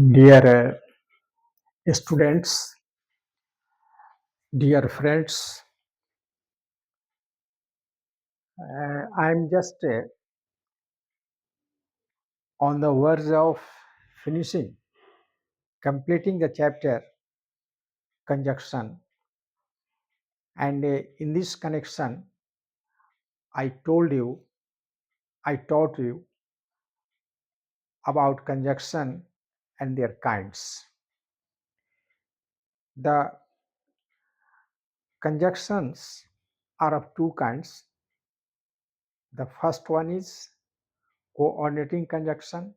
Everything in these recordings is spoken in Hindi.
Dear students, dear friends, I'm just on the verge of finishing, completing the chapter conjunction. And in this connection, I taught you about conjunction and their kinds. The conjunctions are of two kinds. The first one is coordinating conjunction,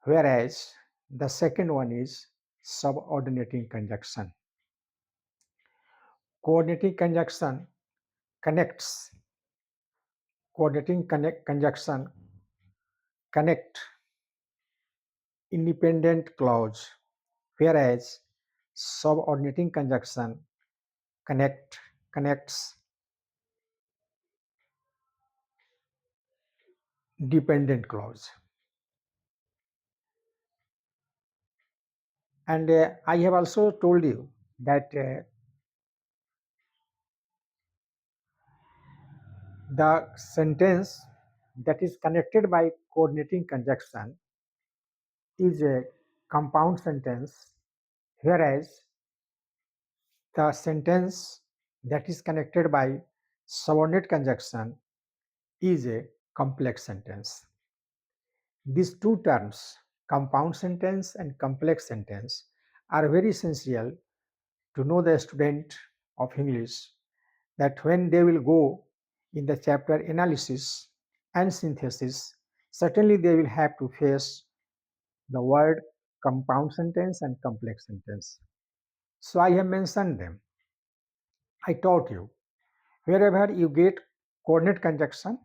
whereas the second one is subordinating conjunction. Coordinating conjunction connects. Conjunction connect independent clause, whereas subordinating conjunction connects dependent clause. And I have also told you that the sentence that is connected by coordinating conjunction is a compound sentence, whereas the sentence that is connected by subordinate conjunction is a complex sentence. These two terms, compound sentence and complex sentence, are very essential to know the student of English, that when they will go in the chapter analysis and synthesis, certainly they will have to face the word compound sentence and complex sentence. So I have mentioned them. I taught you, wherever you get coordinate conjunction,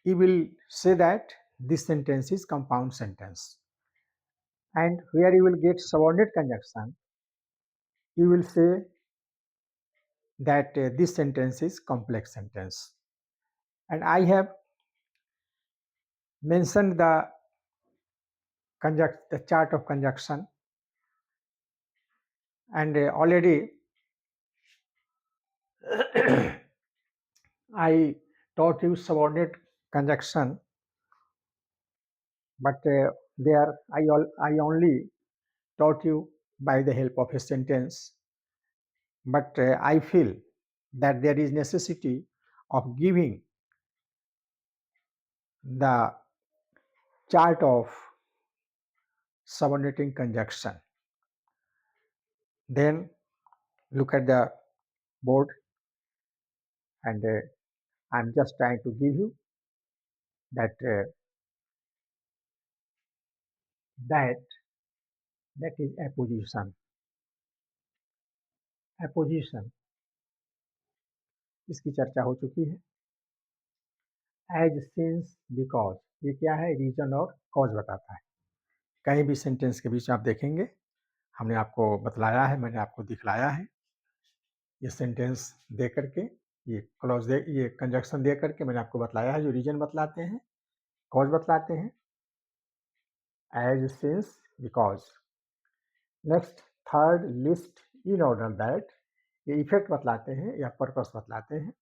you will say that this sentence is compound sentence. And where you will get subordinate conjunction, you will say that this sentence is complex sentence. And I have mentioned the chart of conjunction, and already I taught you subordinate conjunction, but there I only taught you by the help of a sentence. But I feel that there is necessity of giving the chart of subordinating conjunction. Then look at the board, and I'm just trying to give you that that that is apposition. Apposition, इसकी चर्चा हो चुकी है. एज, सिंस, बिकॉज, ये क्या है? रीजन और कॉज बताता है. कहीं भी सेंटेंस के बीच आप देखेंगे, हमने आपको बतलाया है, मैंने आपको दिखलाया है. ये सेंटेंस दे करके, ये क्लॉज दे, ये कंजक्शन दे करके मैंने आपको बतलाया है, जो रीजन बतलाते हैं, कॉज बतलाते हैं. As, since, because. Next, third, list, in order that, ये इफेक्ट बतलाते हैं या पर्पस बतलाते हैं.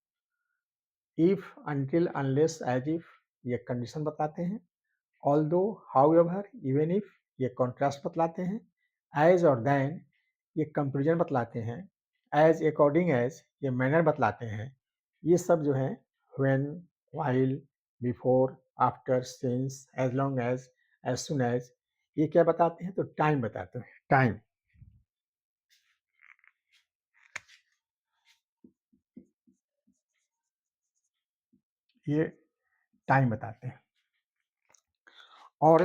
If, until, unless, as if, ये कंडीशन बताते हैं. ऑल्दो, हाउएवर, इवन इफ, ये कॉन्ट्रास्ट बतलाते हैं. एज और दैन, ये कंपेरिजन बतलाते हैं. एज, अकॉर्डिंग एज, ये मैनर बतलाते हैं. ये सब जो है when, while, before, after, since, as long as soon as, ये क्या बताते हैं? तो टाइम बताते हैं. टाइम, ये टाइम बताते हैं. और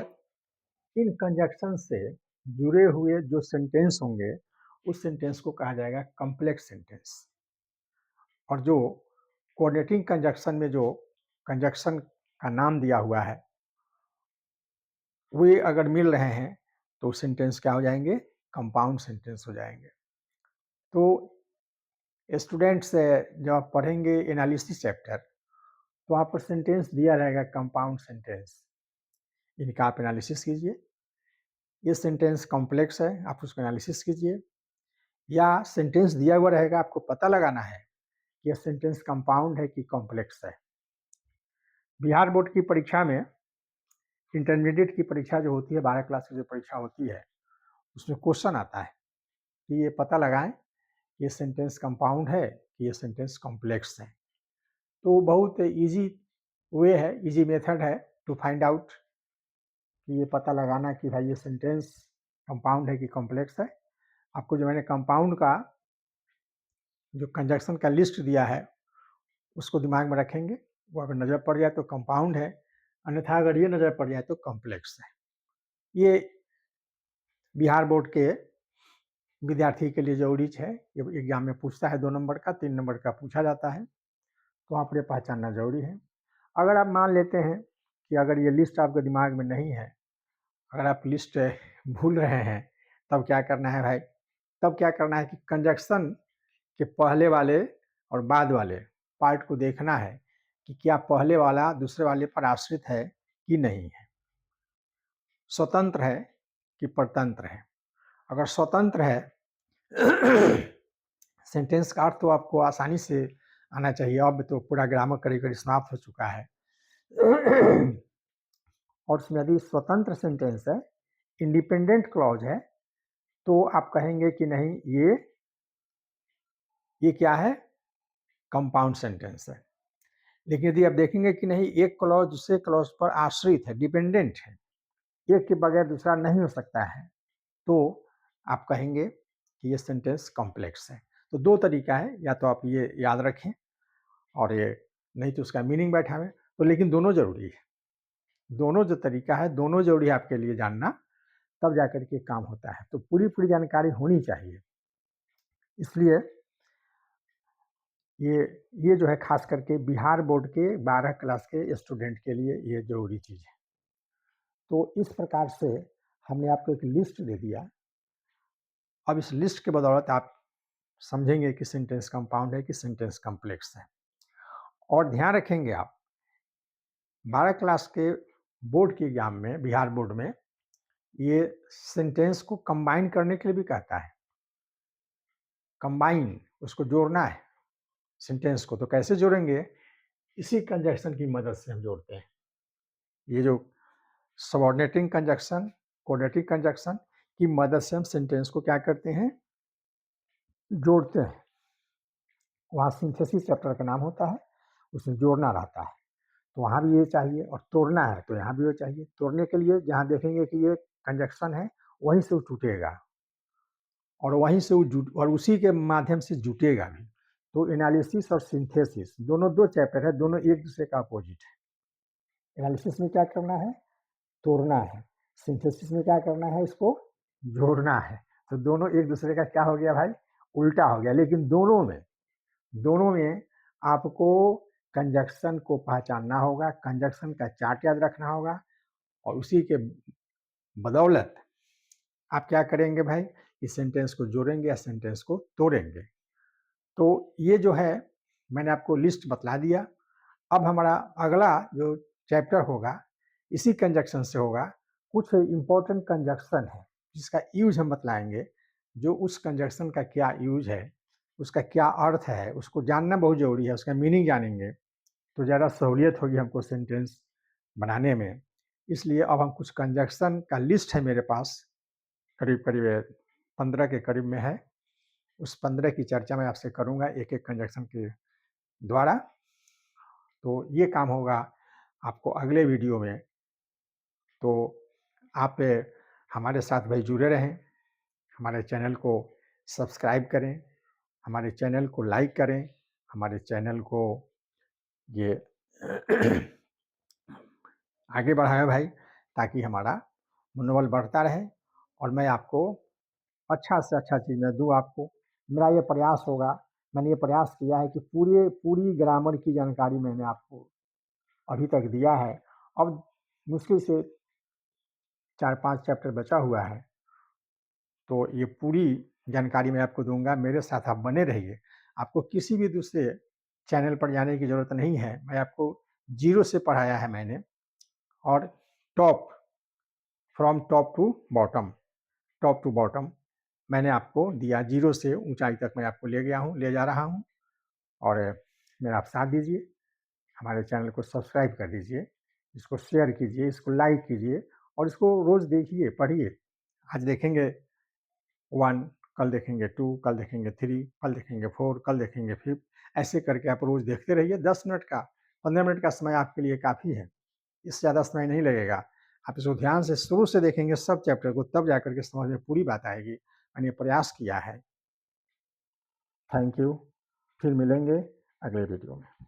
इन कंजक्शन से जुड़े हुए जो सेंटेंस होंगे, उस सेंटेंस को कहा जाएगा कॉम्प्लेक्स सेंटेंस. और जो कोऑर्डिनेटिंग कंजक्शन में जो कंजक्शन का नाम दिया हुआ है, वे अगर मिल रहे हैं तो सेंटेंस क्या हो जाएंगे? कंपाउंड सेंटेंस हो जाएंगे. तो स्टूडेंट्स जब आप पढ़ेंगे एनालिसिस चैप्टर, तो वहाँ पर सेंटेंस दिया रहेगा कंपाउंड सेंटेंस. इनका आप एनालिसिस कीजिए. ये सेंटेंस कॉम्प्लेक्स है, आप उसको एनालिसिस कीजिए, या सेंटेंस दिया हुआ रहेगा, आपको पता लगाना है कि ये सेंटेंस कंपाउंड है कि कॉम्प्लेक्स है। बिहार बोर्ड की परीक्षा में इंटरमीडिएट की परीक्षा जो होती है, 12 क्लास की जो परीक्षा होती है, उसमें क्वेश्चन आता है कि ये पता लगाएं कि ये सेंटेंस कंपाउंड है कि ये सेंटेंस कॉम्प्लेक्स है। तो बहुत इजी वे है, इजी मेथड है टू फाइंड आउट कि ये पता लगाना कि भाई ये सेंटेंस कंपाउंड है कि कॉम्प्लेक्स है। आपको जो मैंने कंपाउंड का जो कंजक्शन का लिस्ट दिया है उसको दिमाग में रखेंगे, वो अगर नज़र पड़ जाए तो कंपाउंड है, अन्यथा अगर ये नज़र पड़ जाए तो कॉम्प्लेक्स है। ये बिहार बोर्ड के विद्यार्थी के लिए जरूरी है, ये एग्जाम में पूछता है 2 नंबर का, 3 नंबर का पूछा जाता है, तो आपको ये पहचानना जरूरी है। अगर आप मान लेते हैं कि अगर ये लिस्ट आपके दिमाग में नहीं है, अगर आप लिस्ट भूल रहे हैं, तब क्या करना है भाई? तब क्या करना है कि कंजक्शन के पहले वाले और बाद वाले पार्ट को देखना है कि क्या पहले वाला दूसरे वाले पर आश्रित है कि नहीं है, स्वतंत्र है कि परतंत्र है। अगर स्वतंत्र है सेंटेंस का अर्थ तो आपको आसानी से आना चाहिए, अब तो पूरा ग्रामर करीब करीब समाप्त हो चुका है। और उसमें यदि स्वतंत्र सेंटेंस है, इंडिपेंडेंट क्लॉज है, तो आप कहेंगे कि नहीं ये क्या है? कंपाउंड सेंटेंस है। लेकिन यदि आप देखेंगे कि नहीं एक क्लॉज दूसरे क्लॉज पर आश्रित है, डिपेंडेंट है, एक के बगैर दूसरा नहीं हो सकता है, तो आप कहेंगे कि ये सेंटेंस कॉम्प्लेक्स है। तो 2 तरीका है, या तो आप ये याद रखें और ये नहीं तो उसका मीनिंग बैठावें, तो लेकिन दोनों ज़रूरी है। दोनों जो तरीका है, दोनों ज़रूरी है आपके लिए जानना, तब जाकर के काम होता है। तो पूरी जानकारी होनी चाहिए। इसलिए ये जो है खास करके बिहार बोर्ड के 12 क्लास के स्टूडेंट के लिए ये ज़रूरी चीज़ है। तो इस प्रकार से हमने आपको एक लिस्ट दे दिया। अब इस लिस्ट के बदौलत आप समझेंगे कि सेंटेंस कंपाउंड है कि सेंटेंस कॉम्प्लेक्स है। और ध्यान रखेंगे आप 12 क्लास के बोर्ड के एग्जाम में, बिहार बोर्ड में, ये सेंटेंस को कंबाइन करने के लिए भी कहता है। कंबाइन, उसको जोड़ना है सेंटेंस को, तो कैसे जोड़ेंगे? इसी कंजक्शन की मदद से हम जोड़ते हैं। ये जो सबऑर्डिनेटिंग कंजक्शन, कोऑर्डिनेटिंग कंजक्शन की मदद से हम सेंटेंस को क्या करते हैं? जोड़ते हैं। वहाँ सिंथेसिस चैप्टर का नाम होता है, उसमें जोड़ना रहता है। तो वहाँ भी ये चाहिए, और तोड़ना है तो यहाँ भी वो चाहिए। तोड़ने के लिए जहाँ देखेंगे कि ये कंजक्शन है, वहीं से वो टूटेगा और वहीं से वो जुट और उसी के माध्यम से जुटेगा भी। तो एनालिसिस और सिंथेसिस दोनों 2 चैप्टर है, दोनों एक दूसरे का अपोजिट है। एनालिसिस में क्या करना है? तोड़ना है। सिंथेसिस में क्या करना है? इसको जोड़ना है। तो दोनों एक दूसरे का क्या हो गया भाई? उल्टा हो गया। लेकिन दोनों में आपको कंजक्शन को पहचानना होगा, कंजक्शन का चार्ट याद रखना होगा, और उसी के बदौलत आप क्या करेंगे भाई? इस सेंटेंस को जोड़ेंगे या सेंटेंस को तोड़ेंगे। तो ये जो है मैंने आपको लिस्ट बतला दिया। अब हमारा अगला जो चैप्टर होगा इसी कंजक्शन से होगा। कुछ इम्पोर्टेंट कंजक्शन है जिसका यूज हम बतलाएंगे, जो उस कंजक्शन का क्या यूज है, उसका क्या अर्थ है, उसको जानना बहुत ज़रूरी है। उसका मीनिंग जानेंगे तो ज़्यादा सहूलियत होगी हमको सेंटेंस बनाने में। इसलिए अब हम कुछ कंजक्शन का लिस्ट है मेरे पास, करीब करीब 15 के करीब में है। उस 15 की चर्चा मैं आपसे करूँगा एक-एक कंजक्शन के द्वारा। तो ये काम होगा आपको अगले वीडियो में। तो आप हमारे साथ भाई जुड़े रहें, हमारे चैनल को सब्सक्राइब करें, हमारे चैनल को लाइक करें, हमारे चैनल को ये आगे बढ़ाएँ भाई, ताकि हमारा मनोबल बढ़ता रहे और मैं आपको अच्छा से अच्छा चीज़ मैं दूँ आपको। मेरा ये प्रयास होगा, मैंने ये प्रयास किया है कि पूरी ग्रामर की जानकारी मैंने आपको अभी तक दिया है। अब मुश्किल से 4-5 चैप्टर बचा हुआ है, तो ये पूरी जानकारी मैं आपको दूँगा। मेरे साथ आप बने रहिए। आपको किसी भी दूसरे चैनल पर जाने की ज़रूरत नहीं है। मैं आपको ज़ीरो से पढ़ाया है मैंने, और top from top to bottom मैंने आपको दिया, 0 से ऊंचाई तक मैं आपको ले जा रहा हूं। और मेरा आप साथ दीजिए, हमारे चैनल को सब्सक्राइब कर दीजिए, इसको शेयर कीजिए, इसको लाइक कीजिए और इसको रोज़ देखिए, पढ़िए। आज देखेंगे 1, कल देखेंगे 2, कल देखेंगे 3, कल देखेंगे 4, कल देखेंगे 5। ऐसे करके आप रोज़ देखते रहिए। 10 मिनट का, 15 मिनट का समय आपके लिए काफ़ी है, इससे ज़्यादा समय नहीं लगेगा। आप इसको ध्यान से शुरू से देखेंगे सब चैप्टर को, तब जाकर के समझ में पूरी बात आएगी। मैंने प्रयास किया है। Thank you. फिर मिलेंगे अगले वीडियो में।